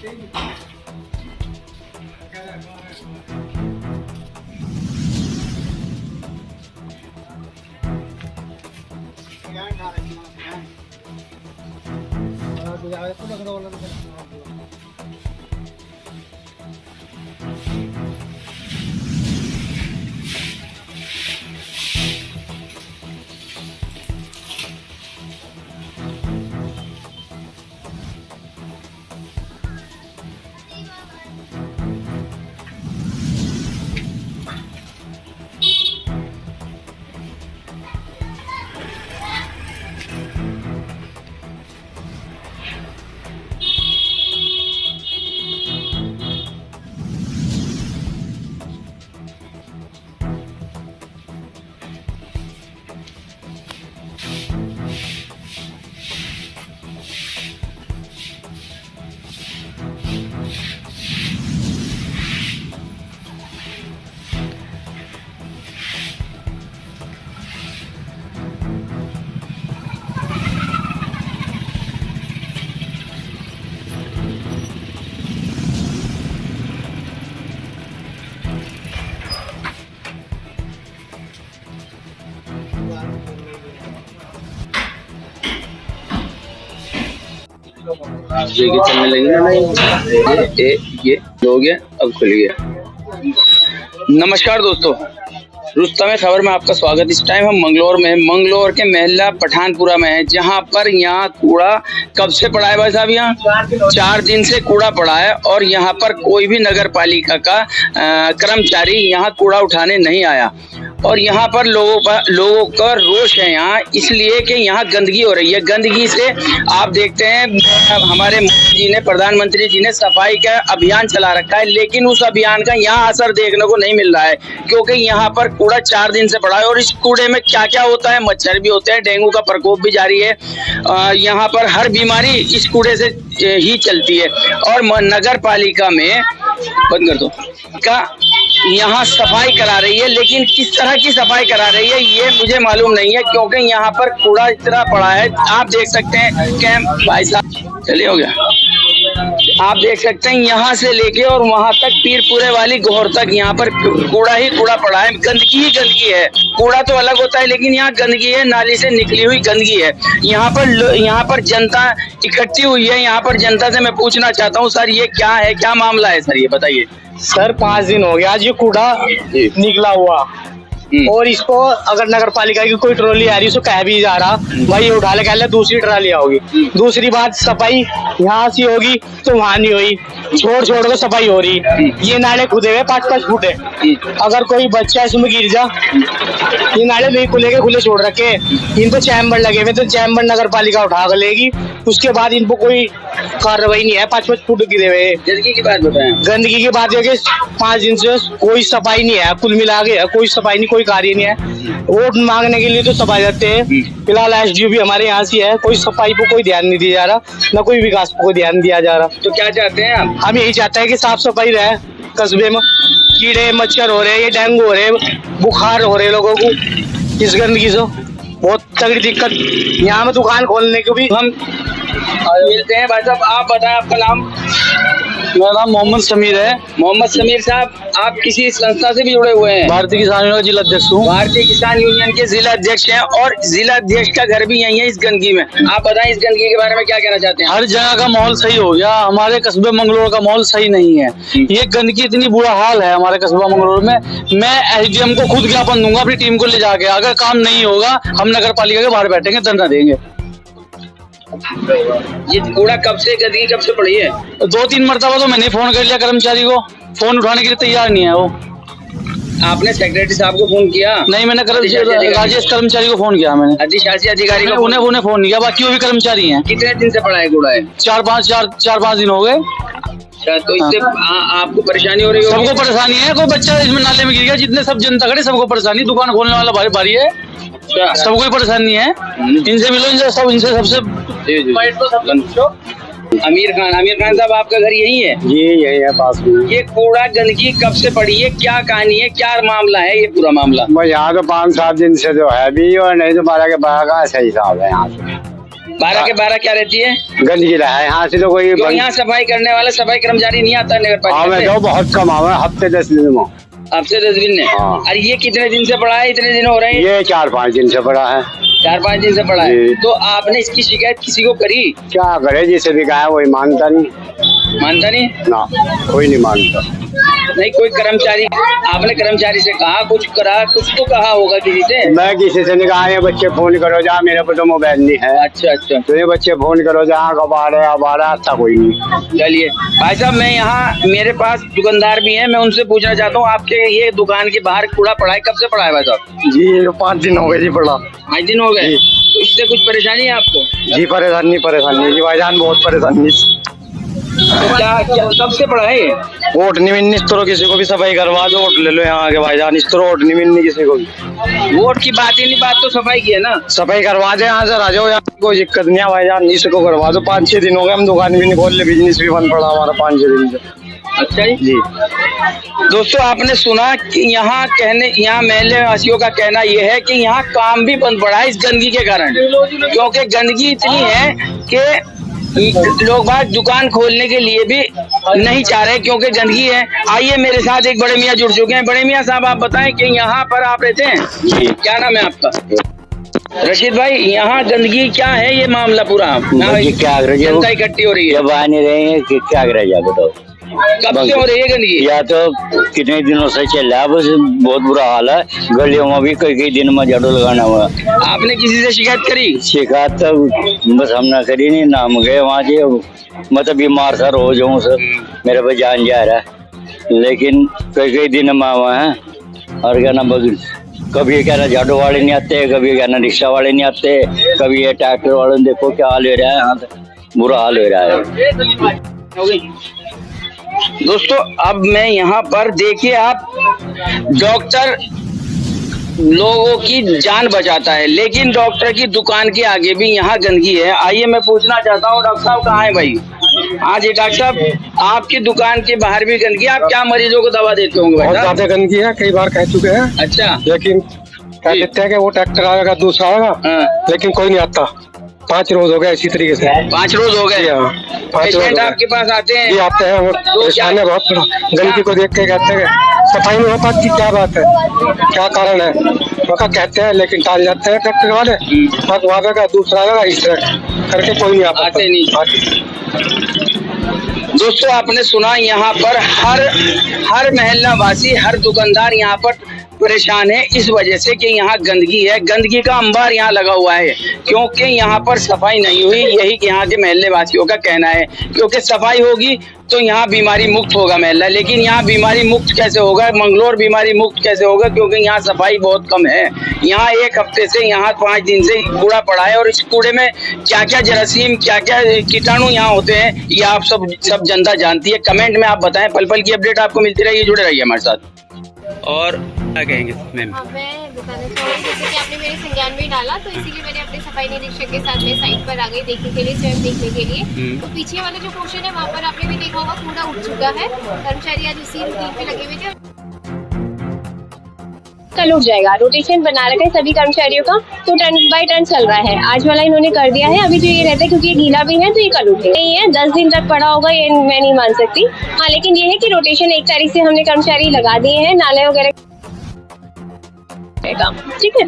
ये चलने लगी ना ये हो गया, अब खुल गया। नमस्कार दोस्तों, रुस्तम खबर में आपका स्वागत। इस टाइम हम मंगलौर में है। मंगलौर के महला पठानपुरा में है, जहां पर यहाँ कूड़ा कब से पड़ा है भाई साहब? यहाँ 4 दिन से कूड़ा पड़ा है और यहाँ पर कोई भी नगर पालिका का कर्मचारी यहाँ कूड़ा उठाने नहीं आया। और यहाँ पर लोगों का रोष है यहाँ, इसलिए कि यहाँ गंदगी हो रही है। गंदगी से आप देखते हैं हमारे मोदी जी ने, प्रधानमंत्री जी ने सफाई का अभियान चला रखा है, लेकिन उस अभियान का यहाँ असर देखने को नहीं मिल रहा है, क्योंकि यहाँ पर कूड़ा 4 दिन से पड़ा है। और इस कूड़े में क्या क्या होता है? मच्छर भी होते हैं, डेंगू का प्रकोप भी जारी है। यहाँ पर हर बीमारी इस कूड़े से ही चलती है। और नगर पालिका में बंद कर दो का यहाँ सफाई करा रही है, लेकिन किस तरह की सफाई करा रही है ये मुझे मालूम नहीं है, क्योंकि यहाँ पर कूड़ा इतना पड़ा है। आप देख सकते हैं कैंप भाई साहब, चलिए हो गया। आप देख सकते हैं यहाँ से लेके और वहां तक पीरपुरे वाली गोहर तक यहाँ पर कूड़ा ही कूड़ा पड़ा है। गंदगी ही गंदगी है। कूड़ा तो अलग होता है, लेकिन यहाँ गंदगी है, नाली से निकली हुई गंदगी है। यहाँ पर जनता इकट्ठी हुई है। यहाँ पर जनता से मैं पूछना चाहता हूँ, सर ये क्या है, क्या मामला है सर, ये बताइए। सर 5 दिन हो गया आज ये कूड़ा निकला हुआ, और इसको अगर नगर पालिका की कोई ट्रॉली आ रही है उसको कह भी जा रहा भाई उठा ले, कह ले दूसरी ट्रॉली आओगी। दूसरी बात, सफाई यहाँ से होगी तो वहाँ नहीं हुई, छोड़ को सफाई हो रही। ये नाले खुदे हुए 5-5 फुट है, अगर कोई बच्चा इसमें गिर जा, ये नाले नहीं खुले छोड़ रखे। इन पे चैम्बर लगे हुए, तो चैम्बर नगर पालिका उठा कर लेगी, उसके बाद इनको कोई कार्रवाई नहीं है। 5-5 फुट गिरे हुए। गंदगी की बात बताएं। गंदगी की बात है कि 5 दिन से कोई सफाई नहीं है, कुल मिला के कोई सफाई नहीं, कोई कार्य नहीं है। वोट मांगने के लिए तो सब आ जाते हैं। फिलहाल एसडीओ भी हमारे यहाँ से है, कोई सफाई पे कोई ध्यान नहीं दिया जा रहा, न कोई विकास पे कोई ध्यान दिया जा रहा। तो क्या चाहते हैं आप? हम यही चाहते हैं कि साफ सफाई रहे कस्बे में। कीड़े मच्छर हो रहे हैं, ये डेंगू हो रहे हैं, बुखार हो रहे हैं लोगों को इस गंदगी से, बहुत तगड़ी दिक्कत। यहाँ में दुकान खोलने को भी हम मिलते हैं। भाई साहब आप बताएं आपका नाम। मेरा नाम मोहम्मद समीर है। मोहम्मद समीर साहब, आप किसी संस्था से भी जुड़े हुए हैं? भारतीय किसान यूनियन का जिला अध्यक्ष हूँ। भारतीय किसान यूनियन के जिला अध्यक्ष हैं, और जिला अध्यक्ष का घर भी यही है इस गंदगी में। आप बताएं इस गंदगी के बारे में क्या कहना चाहते हैं? हर जगह का माहौल सही हो गया, हमारे कस्बे मंगलौर का माहौल सही नहीं है। ये गंदगी इतनी बुरा हाल है हमारे कस्बा मंगलौर में। मैं एसडीएम को खुद ज्ञापन दूंगा अपनी टीम को ले जाके, अगर काम नहीं होगा हम नगर पालिका के बाहर बैठेंगे, धरना देंगे। ये कूड़ा कब से, गंदगी कब से पड़ी है? 2-3 मरतबा तो मैंने फोन कर लिया कर्मचारी को, फोन उठाने के लिए तैयार नहीं है वो। आपने सेक्रेटरी साहब को फोन किया? नहीं, मैंने राजेश कर्मचारी को फोन किया, मैंने अधिशासी अधिकारी को उन्हें फोन किया। बाकी वो भी कर्मचारी हैं। कितने दिन से पड़ा है कूड़ा है? 4-5 दिन हो गए। तो इससे आपको परेशानी हो रही है? सबको परेशानी है। कोई बच्चा इसमें नाले में गिर गया, जितने सब जनता खड़े सबको परेशानी, दुकान खोलने वाला भारी है, सबको ही परेशानी है। इनसे मिलो, इनसे सबसे आमिर खान साहब, आपका घर यही है? यही है पास में। ये कूड़ा गंदगी कब से पड़ी है, क्या कहानी है, क्या मामला है ये पूरा मामला? यहाँ तो 5-7 दिन से जो है भी, और नहीं तो 12 के 12 का ऐसा हिसाब है यहाँ से। 12 के 12 क्या रहती है? गंदगी रहा है यहाँ से तो कोई तो यहाँ सफाई करने वाला सफाई कर्मचारी नहीं आता नगर हाँ मैं पालिका तो बहुत कम आवे हफ्ते 10 दिन में। हफ्ते 10 दिन ने? हाँ। और ये कितने दिन से पड़ा है? इतने दिन हो रहे हैं? ये 4-5 दिन से पड़ा है। 4-5 दिन से पड़ा है। जी। तो आपने इसकी शिकायत किसी को करी? क्या करे जिसे भी कहा वही मानता नहीं मानता नहीं? ना, कोई नहीं मानता। नहीं कोई कर्मचारी, आपने कर्मचारी से कहा, कुछ करा, कुछ तो कहा होगा किसी से? मैं किसी से नहीं कहा ये बच्चे फोन करो जा, मेरे पे तो मोबाइल नहीं है। अच्छा अच्छा, तो ये बच्चे फोन करो जा, कब आ रहे अच्छा कोई नहीं। चलिए भाई साहब, मैं यहाँ मेरे पास दुकानदार भी हैं, मैं उनसे पूछना चाहता हूँ आपके ये दुकान के बाहर कूड़ा पड़ा है, कब से पड़ा है भाई साहब? जी 5 दिन हो गए जी पड़ा। 5 दिन हो गए? तो इससे कुछ परेशानी है आपको? जी परेशानी जी भाईजान, बहुत परेशानी। तो क्या कब से पड़ा है ये? वोट नहीं मिलनी इस तरह, किसी को भी सफाई करवा दो, वोट ले लो यहाँ आगे भाईजान, इस तरह वोट नहीं मिलनी किसी को भी। वोट की बात ही नहीं, बात तो सफाई की है ना। सफाई करवा दे यहाँ से आ जाओ, यहाँ कोई दिक्कत नहीं है भाईजान, इसको करवा दो। 5-6 दिन हो गए, हम दुकान भी नहीं खोल ले, बिजनेस भी बंद पड़ा हमारा 5-6 दिन से। अच्छा जी दोस्तों, आपने सुना कि यहाँ महल्ले वासियों का कहना यह है कि यहाँ काम भी बंद पड़ा है इस गंदगी के कारण, क्योंकि गंदगी इतनी है कि लोग बाहर दुकान खोलने के लिए भी नहीं चाह रहे क्योंकि गंदगी है। आइए मेरे साथ एक बड़े मियाँ जुड़ चुके हैं। बड़े मियाँ साहब, आप बताएं कि यहाँ पर आप रहते हैं? जी। क्या नाम है आपका? रशीद भाई, यहाँ गंदगी क्या है ये मामला पूरा? क्या जनता इकट्ठी हो रही है, जब आ नहीं रहे हैं कि क्या करे जा बताओ। कब से हो रही है गंदगी? या तो कितने दिनों से चल रहा है, बस बहुत बुरा हाल है। गलियों में भी कई दिन में झाड़ू लगाना हुआ। आपने किसी से शिकायत करी? शिकायत तो बस हमने करी नहीं ना, हम गए वहाँ से, मतलब बीमार सा रोज हूँ सर, मेरे पे जान जा रहा है, लेकिन कई दिन में हुआ है। और क्या ना, कभी क्या ना झाड़ू वाले नहीं आते, कभी क्या ना रिक्शा वाले नहीं आते, कभी ये ट्रैक्टर वाले, देखो क्या हाल हो रहा है यहाँ, बुरा हाल हो रहा है। दोस्तों, अब मैं यहाँ पर देखिए, आप डॉक्टर लोगों की जान बचाता है, लेकिन डॉक्टर की दुकान के आगे भी यहाँ गंदगी है। आइए मैं पूछना चाहता हूँ, डॉक्टर साहब कहाँ है भाई? हाँ जी डॉक्टर साहब, आपकी दुकान के बाहर भी गंदगी, आप क्या मरीजों को दवा देते होंगे? बहुत ज्यादा गंदगी है, कई बार कह चुके हैं। अच्छा, लेकिन क्या कहते हैं कि वो ट्रैक्टर आएगा, दूसरा आएगा, लेकिन कोई नहीं आता। 5 रोज हो गए इसी तरीके से। 5 रोज हो गए? 5 रोज पेशेंट आपके पास आते हैं? जी आते हैं, वो परेशान है बहुत बड़ा। गंदगी को देख के कहते हैं सफाई नहीं हो पाती, क्या बात है, क्या कारण है, वो कहते हैं, लेकिन टाल जाते हैं ट्रैक्टर वाले। वहाँ का दूसरा आएगा, इस तरह करके कोई नहीं आते नहीं। दोस्तों, आपने सुना, यहाँ पर हर महल्ला वासी, हर दुकानदार यहाँ पर परेशान है इस वजह से कि यहाँ गंदगी है, गंदगी का अंबार यहाँ लगा हुआ है, क्योंकि यहाँ पर सफाई नहीं हुई। यही यहाँ के महल्ले वासियों का कहना है, क्योंकि सफाई होगी तो यहाँ बीमारी मुक्त होगा महल्ला, लेकिन यहाँ बीमारी मुक्त कैसे होगा, मंगलौर बीमारी मुक्त कैसे होगा, क्योंकि यहाँ सफाई बहुत कम है। यहाँ 1 हफ्ते से, यहाँ 5 दिन से कूड़ा पड़ा है, और इस कूड़े में क्या क्या जरासीम, क्या क्या कीटाणु यहाँ होते हैं, ये आप सब जनता जानती है। कमेंट में आप बताएं, पल पल की अपडेट आपको मिलती रहेगी, जुड़े रहिए हमारे साथ। और क्या कहेंगे मैम? हाँ, मैं बताना चाहूँगी, जैसे कि आपने मेरे संज्ञान में डाला, तो इसीलिए मैंने अपने सफाई निरीक्षक के साथ में साइट पर आ गई देखने के लिए, स्वयं देखने के लिए। तो पीछे वाला जो पोर्शन है वहाँ पर आपने भी देखा होगा, कूड़ा उठ चुका है। कर्मचारी आज उसी रूटीन पे लगे हुए थे। कल उठ जाएगा, रोटेशन बना रखा है सभी कर्मचारियों का, तो टर्न बाय टर्न चल रहा है। आज वाला इन्होंने कर दिया है, अभी जो ये रहता है क्योंकि ये गीला भी है तो ये कल उठे नहीं है। 10 दिन तक पड़ा होगा ये मैं नहीं मान सकती। हाँ, लेकिन ये है कि रोटेशन 1 तारीख से हमने कर्मचारी लगा दिए हैं, नाले वगैरह, ठीक है।